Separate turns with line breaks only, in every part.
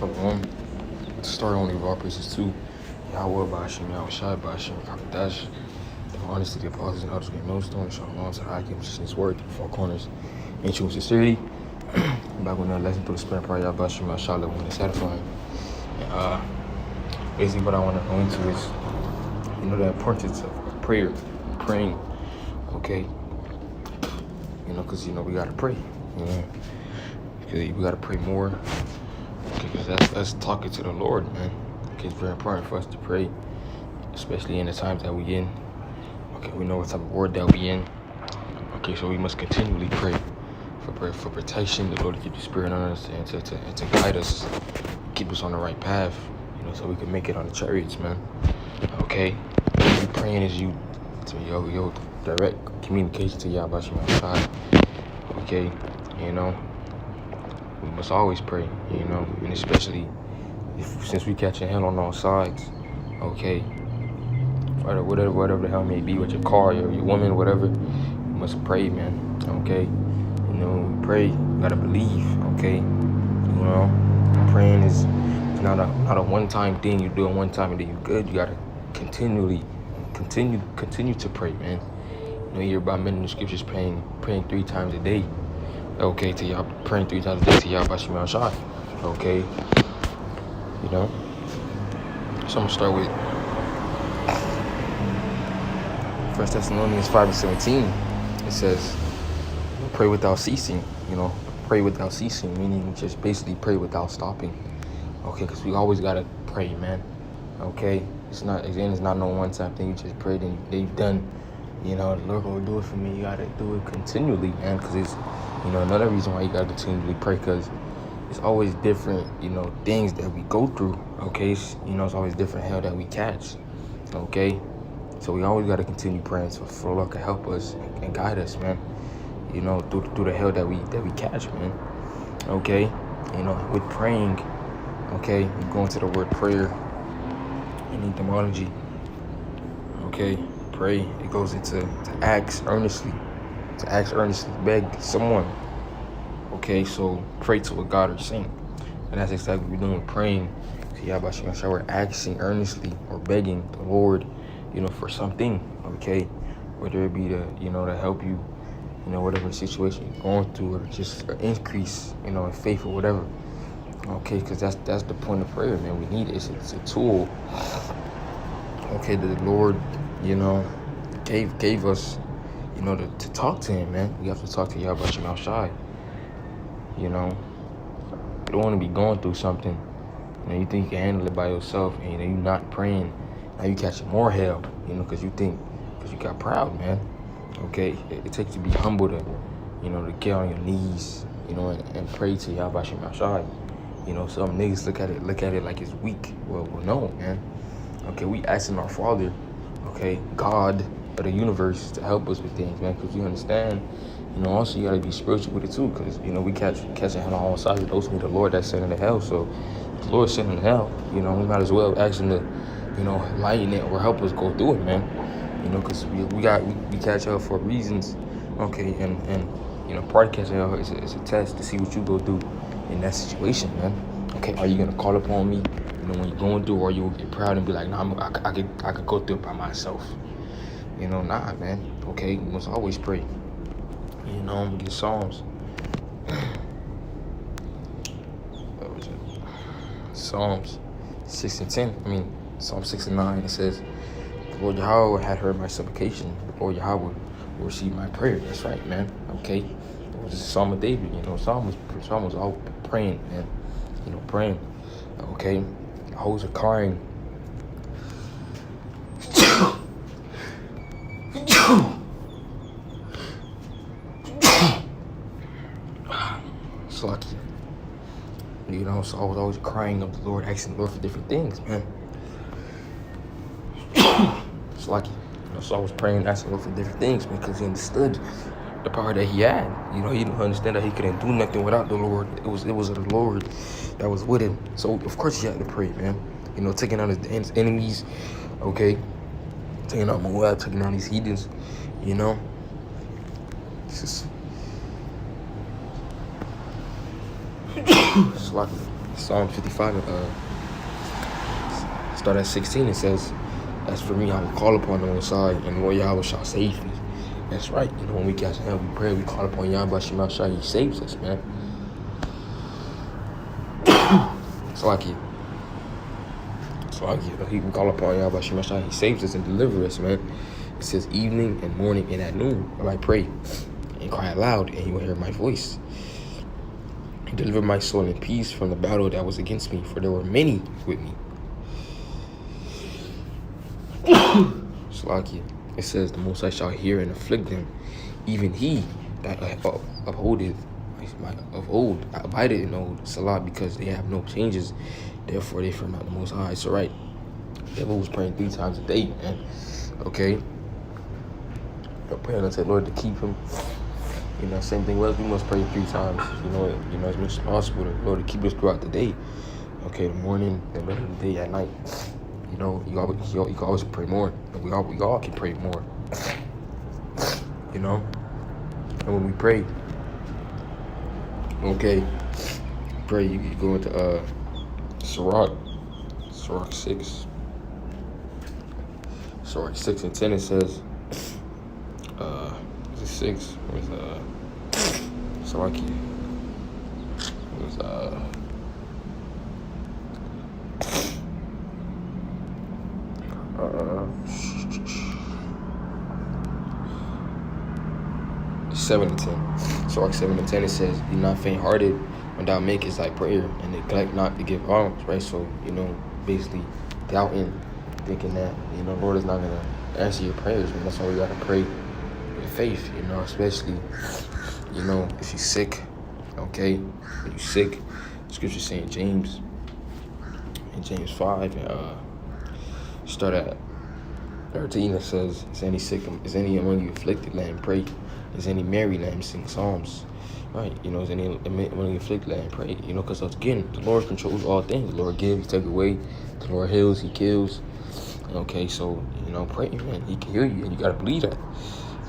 Shalom. The story only of all praises too. Yahweh Bashim, Yahweh Shai Bashim, Kakadash. The honesty, the apostles, and others get millstone. Shalom to the Hakim, his word, four corners. Ancient with sincerity. Back with another lesson through the spirit prayer, Yahweh Bashim, Yahweh Shai, when it's satisfying. And basically what I want to go into is, the importance of prayer, praying, okay? Because, we got to pray, we got to pray more, okay, because that's talking to the Lord, man. Okay, it's very important for us to pray, especially in the times that we in. Okay, we know what type of word that we in. Okay, so we must continually pray for protection, the Lord to keep the spirit on us and to guide us, keep us on the right path, so we can make it on the chariots, man. Okay, praying is your direct communication to Yahweh Shai. Okay, we must always pray, and especially since we catching hell on all sides, okay, whatever the hell may be with your car, your woman, whatever, you must pray, man, okay, when we pray, you gotta believe, okay, praying is not a one-time thing, you do it one time and then you're good, you gotta continue to pray, man. You hear about men in the scriptures praying 3 times a day. Okay, to y'all praying 3 times a day to y'all by Shema Shai. Okay. So I'm gonna start with 1 Thessalonians 5:17. It says, pray without ceasing, pray without ceasing, meaning just basically pray without stopping. Okay, because we always gotta pray, man. Okay. It's not no one-time thing. You just pray, then you've done. The Lord will do it for me. You gotta do it continually, man. Because it's, another reason why you gotta continually pray. Because it's always different, things that we go through. Okay, it's always different hell that we catch. Okay, so we always gotta continue praying so the Lord can help us and guide us, man. Through the hell that we catch, man. Okay, with praying. Okay, you go into the word prayer. In etymology, okay, pray, it goes into to ask earnestly, beg someone. Okay, so pray to a God or saint, and that's exactly what we're doing with praying. So Yahweh, we're asking earnestly or begging the Lord, for something. Okay, whether it be to help you, whatever situation you're going through, or just an increase, in faith or whatever. Okay, because that's the point of prayer, man. We need it. It's a tool. Okay, that the Lord, gave us, to talk to Him, man. We have to talk to Yahweh Shema Shai. You don't want to be going through something. You think you can handle it by yourself, and you're not praying. Now you catching more hell, because you got proud, man. Okay, it takes you to be humble to get on your knees, and pray to Yahweh Shema Shai. Some niggas look at it like it's weak. Well, no, man. Okay, we asking our Father, okay, God of the universe, to help us with things, man. Because you understand, also you gotta be spiritual with it too. Because we catching hell on all sides. Those who the Lord that's sending to hell. So if the Lord's sending to hell, we might as well ask Him to, lighten it or help us go through it, man. Because we catch hell for reasons. Okay, and part of catching hell is a test to see what you go through in that situation, man. Okay, are you gonna call upon me, when you're going through, or you will get proud and be like, nah, I could go through it by myself. Nah, man. Okay, you must always pray. I'm gonna get Psalms. What was it? Psalms 6 and 10. Psalm 6 and 9. It says, the Lord Yahweh had heard my supplication. The Lord Yahweh will receive my prayer. That's right, man. Okay. It was a Psalm of David. Psalm was all praying, man. Praying. Okay. The hoes are crying. It's lucky. So I was always crying of the Lord, asking the Lord for different things, man. It's lucky. So I was praying, asking the Lord for different things, because He understood the power that He had. He didn't understand that He couldn't do nothing without the Lord. It was the Lord that was with Him. So of course He had to pray, man. Taking out his enemies, okay? Taking out Moab, taking out these heathens, It's just, it's lucky. Psalm 55, start at 16, it says, as for me, I will call upon the Most High, and the Lord Yahweh shall save me. That's right. When we catch hell, we pray, we call upon Yahweh Shema Shai, he saves us, man. It's like it. He can call upon Yahweh Shema Shai, he saves us and delivers us, man. It says evening and morning and at noon, will I pray and cry aloud, and he will hear my voice. He delivered my soul in peace from the battle that was against me, for there were many with me. Slakia. It says the Most High shall hear and afflict them, even he that upholdeth of old, abided in old, Salah, because they have no changes, therefore they fear not the Most High. So right, the devil was praying 3 times a day, man. Okay, praying unto the Lord to keep him. Same thing was, we must pray 3 times, as much as possible, the Lord to keep us throughout the day. Okay, the morning, the middle of the day, at night. You can always pray more. And we all can pray more. And when we pray, you go into Sirach 6. Sirach 6 and 10, it says, is it 6? Or is Sirach? It was 7 and 10. Sirach 7 and 10, it says, be not faint-hearted when thou makest thy prayer, and neglect not to give alms, right? So, basically doubting, thinking that, the Lord is not going to answer your prayers, man. That's why we got to pray with faith, especially, if you're sick, okay? When you're sick, Scripture saying in James 5, start at 13, it says, is any among you afflicted, let him pray. Is any merry, let him sing psalms. Right, is any among you afflicted, let him pray. Because again, the Lord controls all things. The Lord gives, he takes away. The Lord heals, he kills. Okay, so, pray, man. He can heal you, and you got to believe that.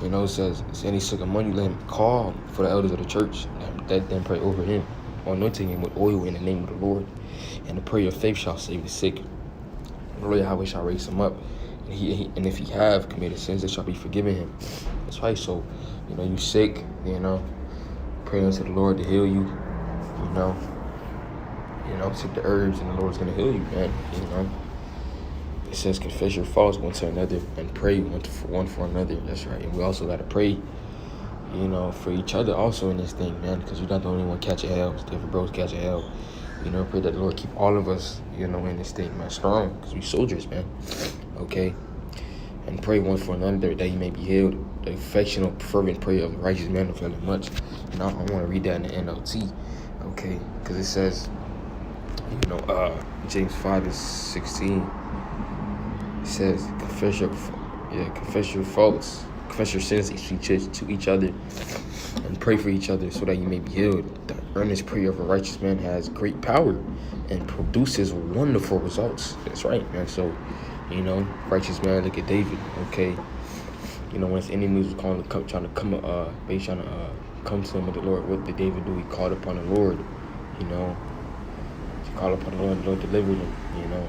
It says, is any sick among you, let him call for the elders of the church. Let them pray over him, anointing him with oil in the name of the Lord. And the prayer of faith shall save the sick. The Lord Yahweh shall raise him up. And if he have committed sins, they shall be forgiven him. That's right. So, you sick, pray unto the Lord to heal you, take the herbs and the Lord's going to heal you, man, It says confess your faults one to another and pray one for another. That's right. And we also got to pray, for each other also in this thing, man, because you're not the only one catching hell. Different bros catching hell. Pray that the Lord keep all of us, in this thing, man, strong, because we soldiers, man. Okay? And pray one for another that he may be healed. The affectionate, fervent prayer of the righteous man availeth much. I want to read that in the NLT, okay? Because it says, James 5 and 16, it says, confess your faults, confess your sins to each other, and pray for each other so that you may be healed. The earnest prayer of a righteous man has great power and produces wonderful results. That's right, man. So, righteous man, look at David, okay? When his enemies were trying to come to him with the Lord, what did David do? He called upon the Lord, He called upon the Lord, and the Lord delivered him,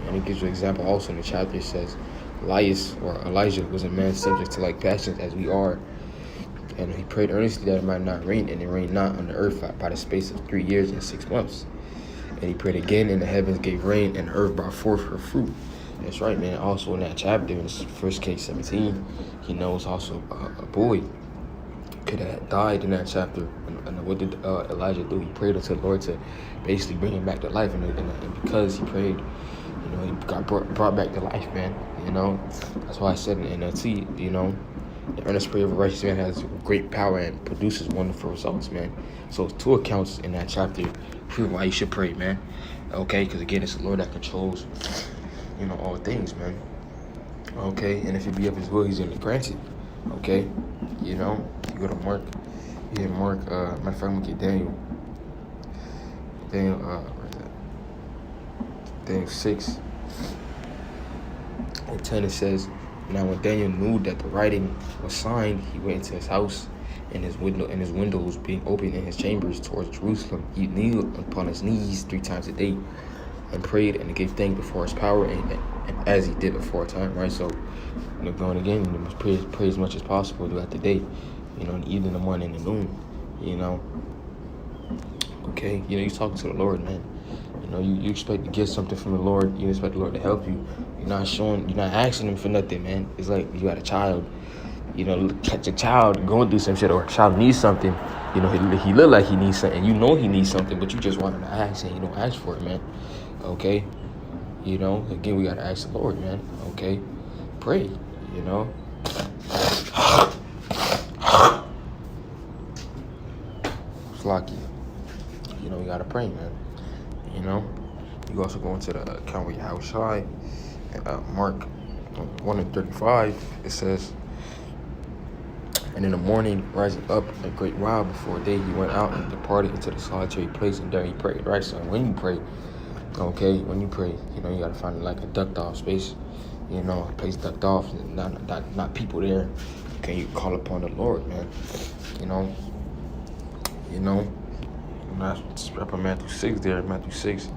And it gives you an example also in the chapter. It says, Elijah was a man subject to like passions as we are. And he prayed earnestly that it might not rain, and it rained not on the earth by the space of 3 years and 6 months. And he prayed again, and the heavens gave rain, and the earth brought forth her fruit. That's right, man. Also in that chapter, in 1 Kings 17, he knows also a boy could have died in that chapter. And what did Elijah do? He prayed unto the Lord to basically bring him back to life. And because he prayed, he got brought back to life, man. That's why I said in NLT, the earnest prayer of a righteous man has great power and produces wonderful results, man. So 2 accounts in that chapter prove why you should pray, man. Okay, because again, it's the Lord that controls, all things, man. Okay, and if it be of his will, he's going to grant it. Okay, you go to Mark. Yeah, Mark, matter of fact, I'm going to get Daniel, Daniel 6 and 10, it says, now when Daniel knew that the writing was signed, he went into his house and his windows being open in his chambers towards Jerusalem. He kneeled upon his knees 3 times a day and prayed and gave thanks before his power and as he did before a time, right? So, going again, you must pray as much as possible throughout the day, in the evening, the morning, and the noon, okay? You're talking to the Lord, man. You expect to get something from the Lord. You expect the Lord to help you. You're not asking him for nothing, man. It's like you got a child, catch a child going through some shit, or a child needs something. He look like he needs something. He needs something, but you just want him to ask, and you don't ask for it, man. Okay? Again, we got to ask the Lord, man. Okay? Pray, It's lucky. We got to pray, man. You also go into the account where Yahushua, Mark 1:35, it says, and in the morning, rising up a great while before day, he went out and departed into the solitary place, and there he prayed, right? So when you pray, you got to find like a ducked off space, a place ducked off, not people there. Okay, you call upon the Lord, man. Let's wrap up Matthew 6 there. Matthew 6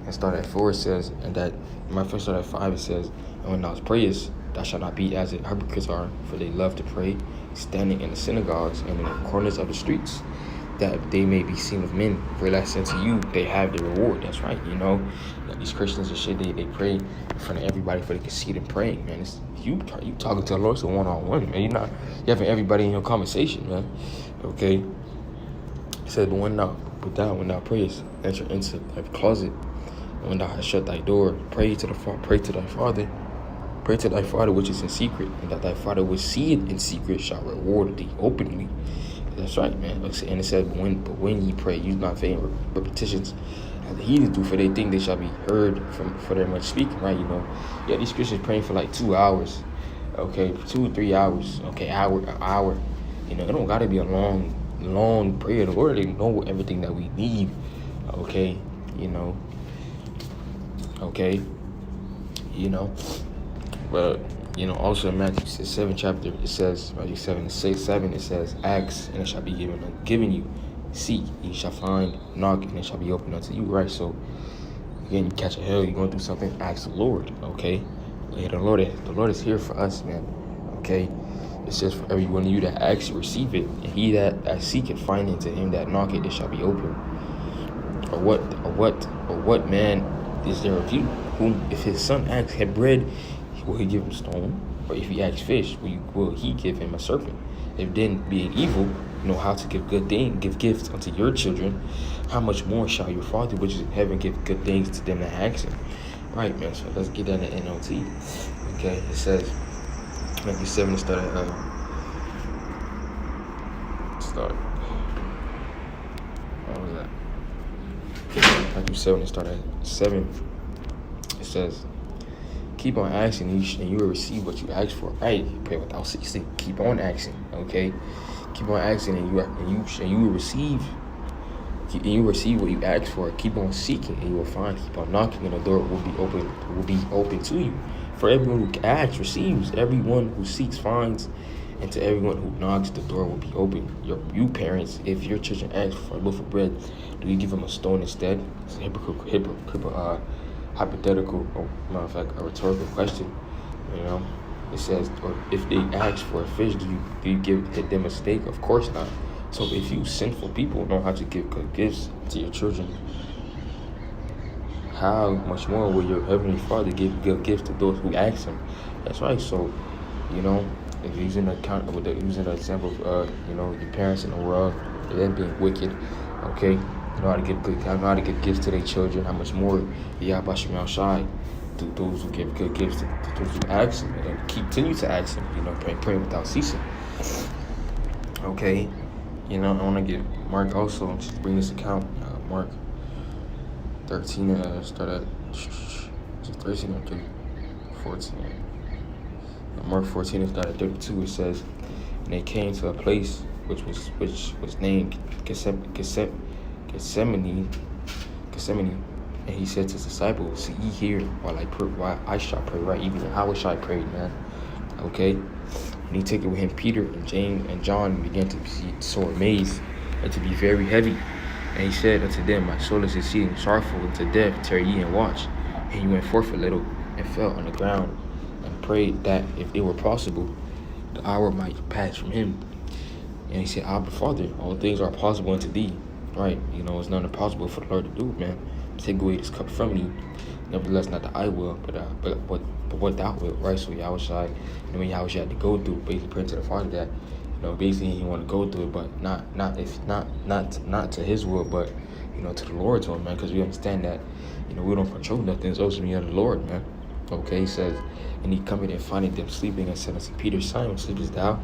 and start at 4, it says, and that my first start at 5, it says, and when thou prayest, thou shalt not be as the hypocrites are, for they love to pray, standing in the synagogues and in the corners of the streets, that they may be seen of men. For I say to you, they have the reward. That's right, these Christians and shit, they pray in front of everybody for they can see them praying, man. It's you talking to the Lord, so one-on-one, man. You having everybody in your conversation, man. Okay. It said, but when thou prayest, enter into thy closet, and when thou hast shut thy door, pray to thy Father. Pray to thy Father which is in secret, and that thy Father which seeth in secret shall reward thee openly. That's right, man. And it said, but when ye pray, use not vain repetitions, as the heathens do, for they think they shall be heard for their much speaking, right? These Christians praying for like 2 hours, okay, 2 or 3 hours, okay, an hour. It don't gotta be a long prayer. The Lord already know everything that we need, okay, but also in Matthew 7 chapter, it says, Matthew 7, it says, ask and it shall be given you, seek and you shall find, knock and it shall be opened unto you, right? So again, you catch a hell, you're going through something, ask the Lord, okay? The Lord is here for us, man, okay? It says, for every one of you that asks, you receive it, and he that seeketh, findeth, to him that knocketh, it shall be open. Or what man is there of you, whom if his son asks him bread, will he give him stone? Or if he asks fish, will he give him a serpent? If then, being evil, know how to give give gifts unto your children, how much more shall your Father which is in heaven give good things to them that ask him? Right, man. So let's get that in the NLT. Okay, it says, Matthew 7 start. What was that? Matthew 7 start at 7. It says, keep on asking and you will receive what you ask for. Right? Pray without ceasing. Keep on asking. Okay? Keep on asking and you will receive. And you receive what you ask for. Keep on seeking and you will find. Keep on knocking and the door will be open to you. For everyone who asks receives. Everyone who seeks finds. And to everyone who knocks, the door will be open. You parents, if your children ask for a loaf of bread, do you give them a stone instead? It's a hypothetical, or matter of fact, a rhetorical question. It says, or if they ask for a fish, do you give them a steak? Of course not. So if you sinful people know how to give good gifts to your children, how much more will your heavenly Father give good gifts to those who ask him? That's right. So, if you're using the example of your parents in the world, them being wicked, okay, know how to give gifts to their children, how much more Yahweh Shemel Shai to those who give good gifts to those who ask him and continue to ask him, praying without ceasing. Okay, I want to get Mark also, just bring this account, Mark 13, start at 13 or 14. Mark 14 is start at 32. It says, and they came to a place which was named Gethsemane, and he said to his disciples, "See ye here while I shall pray." Right, even how shall I pray, man? Okay, And he took it with him Peter and James and John, and began to be sore amazed and to be very heavy. And he said unto them, My soul is exceeding sorrowful unto death, tarry ye and watch. And he went forth a little and fell on the ground and prayed that if it were possible, the hour might pass from him. And he said, Abba, Father, all things are possible unto thee. Right? It's not impossible for the Lord to do, man. Take away this cup from me. Nevertheless, not that I will, but what thou wilt, right? So Yahushua, Yahushua had to go through, basically praying to the Father that, basically he want to go through it, but not to his will, but to the Lord's will, man. Because we understand that, we don't control nothing. It's ultimately of the Lord, man. Okay, he says, and he coming and finding them sleeping, and said unto Peter, Simon, sleepest thou?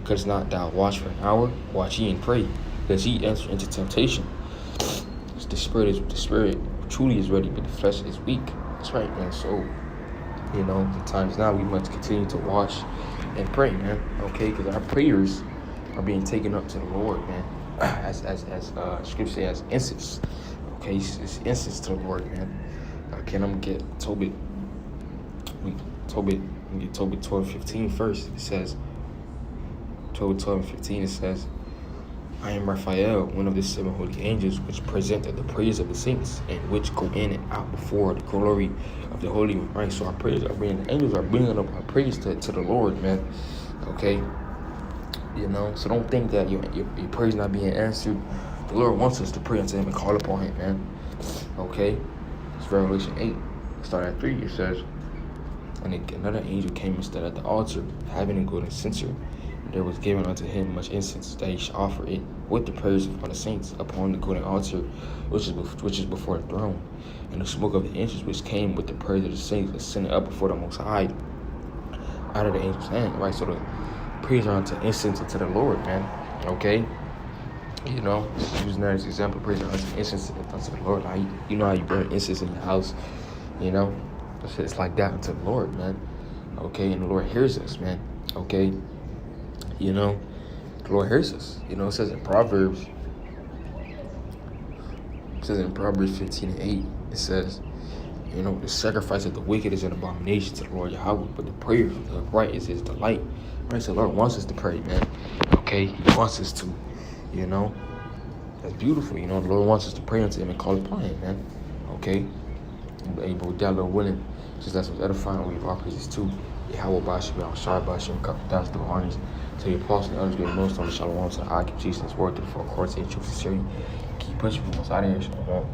Couldst not thou watch for an hour? Watch ye and pray, lest ye enter into temptation. The spirit truly is ready, but the flesh is weak. That's right, man. So, the times now we must continue to watch and pray, man. Okay, because our prayers are being taken up to the Lord, man. As Scripture says, incense. Okay, it's incense to the Lord, man. Okay, I'm gonna get Tobit. Tobit 12:15 first. It says, Tobit 12:15. It says, I am Raphael, one of the 7 holy angels, which presented the prayers of the saints, and which go in and out before the glory of the Holy One. Right, so our prayers are the angels are bringing up our praise to the Lord, man. Okay, so don't think that your prayers not being answered. The Lord wants us to pray unto Him and call upon Him, man. Okay, it's Revelation 8. Start at 3. It says, and another angel came and stood at the altar, having a golden censer. There was given unto him much incense, that he should offer it with the prayers of all the saints upon the golden altar, which is before the throne. And the smoke of the incense which came with the prayers of the saints ascended up before the Most High, out of the angel's hand. Right, so the prayers are unto incense unto the Lord, man. Okay, using that as an example, prayers are unto incense unto the Lord. How you burn incense in your house, it's like that unto the Lord, man. Okay, and the Lord hears us, man. Okay. The Lord hears us. It says in Proverbs 15:8, it says, the sacrifice of the wicked is an abomination to the Lord Yahweh, but the prayer of the upright is his delight. Right, so the Lord wants us to pray, man. Okay, he wants us to, that's beautiful. The Lord wants us to pray unto him and call upon him, man. Okay, but with that Lord willing, just that's what's edifying. We give our praises too. Yahweh Bashim, Al-Shai Bashim, Kapitas, the harness, to the apostles and others, great most on the Shalom, to the Akim, Jesus, word to the four courts, and truth, sincerity. Keep pushing people outside of here, Shalom.